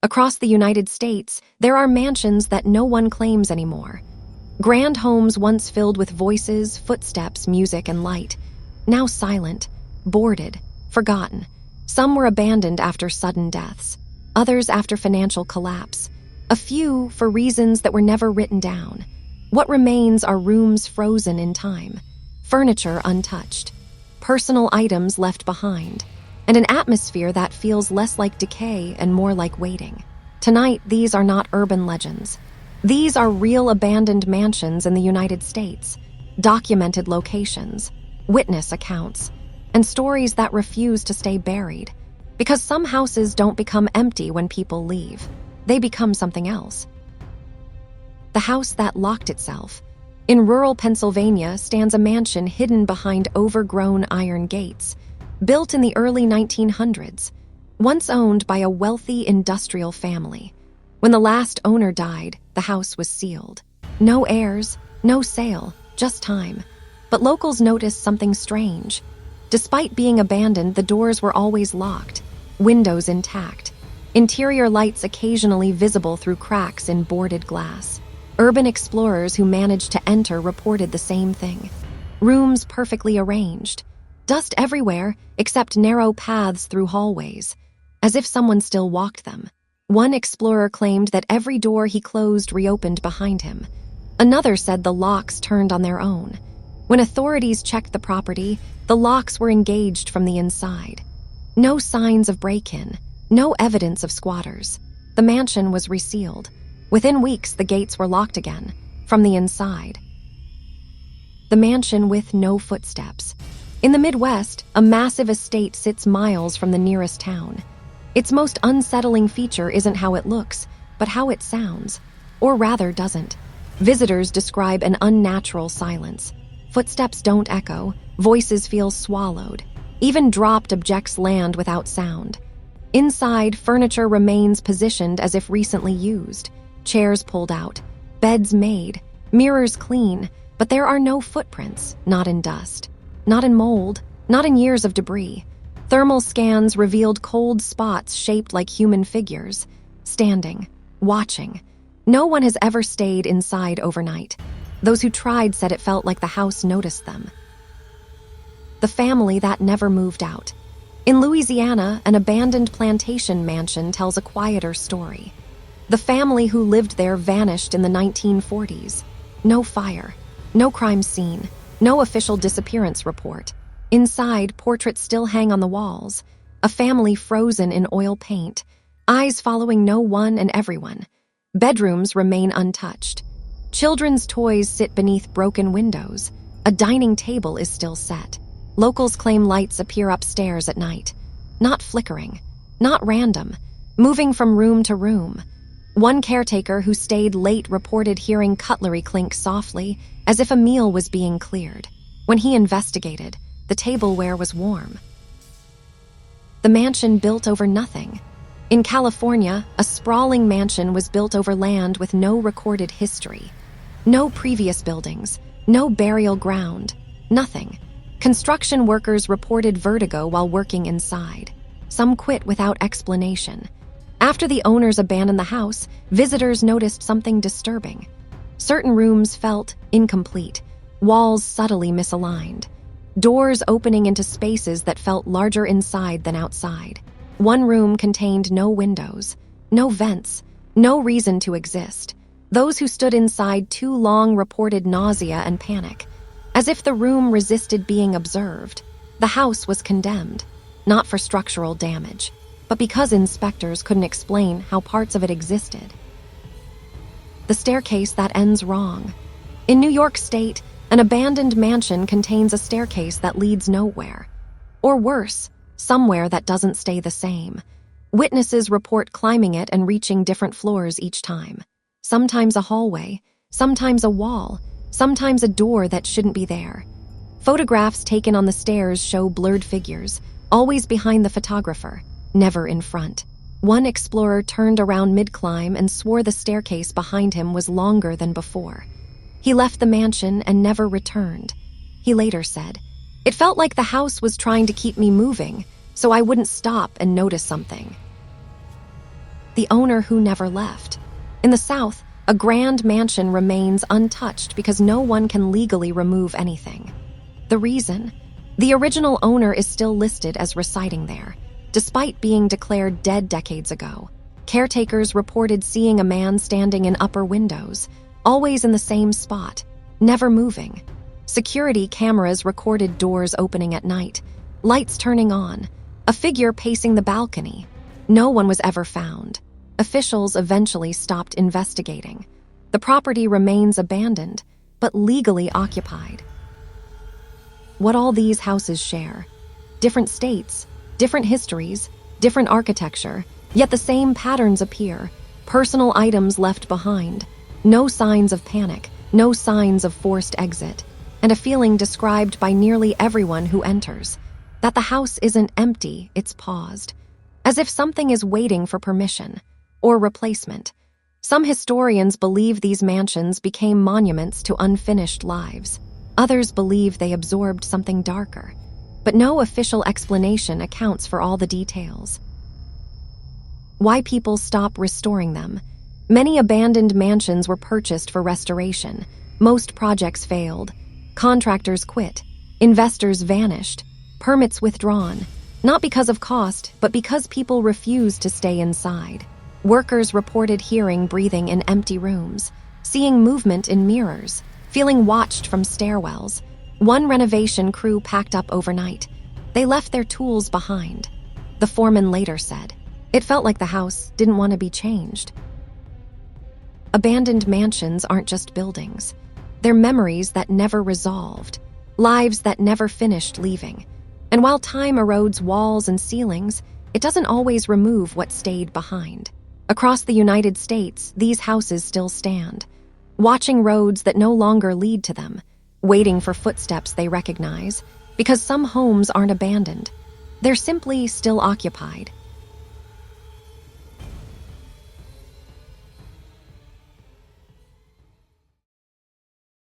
Across the United States, there are mansions that no one claims anymore. Grand homes once filled with voices, footsteps, music, and light, now silent, boarded, forgotten. Some were abandoned after sudden deaths, others after financial collapse, a few for reasons that were never written down. What remains are rooms frozen in time, furniture untouched, personal items left behind, and an atmosphere that feels less like decay and more like waiting. Tonight, these are not urban legends. These are real abandoned mansions in the United States, documented locations, witness accounts, and stories that refuse to stay buried. Because some houses don't become empty when people leave. They become something else. The house that locked itself. In rural Pennsylvania stands a mansion hidden behind overgrown iron gates, built in the early 1900s, once owned by a wealthy industrial family. When the last owner died, the house was sealed. No heirs, no sale, just time. But locals noticed something strange. Despite being abandoned, the doors were always locked, windows intact, interior lights occasionally visible through cracks in boarded glass. Urban explorers who managed to enter reported the same thing. Rooms perfectly arranged, dust everywhere except narrow paths through hallways, as if someone still walked them. One explorer claimed that every door he closed reopened behind him. Another said the locks turned on their own. When authorities checked the property, the locks were engaged from the inside. No signs of break-in, no evidence of squatters. The mansion was resealed. Within weeks, the gates were locked again, from the inside. The mansion with no footsteps. In the Midwest, a massive estate sits miles from the nearest town. Its most unsettling feature isn't how it looks, but how it sounds. Or rather, doesn't. Visitors describe an unnatural silence. Footsteps don't echo, voices feel swallowed. Even dropped objects land without sound. Inside, furniture remains positioned as if recently used. Chairs pulled out, beds made, mirrors clean, but there are no footprints, not in dust, not in mold, not in years of debris. Thermal scans revealed cold spots shaped like human figures, standing, watching. No one has ever stayed inside overnight. Those who tried said it felt like the house noticed them. The family that never moved out. In Louisiana, an abandoned plantation mansion tells a quieter story. The family who lived there vanished in the 1940s. No fire, no crime scene, no official disappearance report. Inside, portraits still hang on the walls. A family frozen in oil paint, eyes following no one and everyone. Bedrooms remain untouched. Children's toys sit beneath broken windows. A dining table is still set. Locals claim lights appear upstairs at night. Not flickering, not random, moving from room to room. One caretaker who stayed late reported hearing cutlery clink softly, as if a meal was being cleared. When he investigated, the tableware was warm. The mansion built over nothing. In California, a sprawling mansion was built over land with no recorded history. No previous buildings, no burial ground, nothing. Construction workers reported vertigo while working inside. Some quit without explanation. After the owners abandoned the house, visitors noticed something disturbing. Certain rooms felt incomplete, walls subtly misaligned, doors opening into spaces that felt larger inside than outside. One room contained no windows, no vents, no reason to exist. Those who stood inside too long reported nausea and panic, as if the room resisted being observed. The house was condemned, not for structural damage, but because inspectors couldn't explain how parts of it existed. The staircase that ends wrong. In New York State, an abandoned mansion contains a staircase that leads nowhere. Or worse, somewhere that doesn't stay the same. Witnesses report climbing it and reaching different floors each time. Sometimes a hallway, sometimes a wall, sometimes a door that shouldn't be there. Photographs taken on the stairs show blurred figures, always behind the photographer, never in front. One explorer turned around mid-climb and swore the staircase behind him was longer than before. He left the mansion and never returned. He later said, "It felt like the house was trying to keep me moving, so I wouldn't stop and notice something." the owner who never left. In the South, a grand mansion remains untouched because no one can legally remove anything. The reason? The original owner is still listed as residing there, despite being declared dead decades ago. Caretakers reported seeing a man standing in upper windows, always in the same spot, never moving. Security cameras recorded doors opening at night, lights turning on, a figure pacing the balcony. No one was ever found. Officials eventually stopped investigating. The property remains abandoned, but legally occupied. What all these houses share: different states, different histories, different architecture, yet the same patterns appear. Personal items left behind, no signs of panic, no signs of forced exit, and a feeling described by nearly everyone who enters, that the house isn't empty, it's paused, as if something is waiting for permission or replacement. Some historians believe these mansions became monuments to unfinished lives. Others believe they absorbed something darker, but no official explanation accounts for all the details. Why people stop restoring them? Many abandoned mansions were purchased for restoration. Most projects failed. Contractors quit. Investors vanished. Permits withdrawn. Not because of cost, but because people refused to stay inside. Workers reported hearing breathing in empty rooms, seeing movement in mirrors, feeling watched from stairwells. One renovation crew packed up overnight. They left their tools behind. The foreman later said, "It felt like the house didn't want to be changed." Abandoned mansions aren't just buildings. They're memories that never resolved, lives that never finished leaving. And while time erodes walls and ceilings, it doesn't always remove what stayed behind. Across the United States, these houses still stand, watching roads that no longer lead to them, waiting for footsteps they recognize, because some homes aren't abandoned. They're simply still occupied,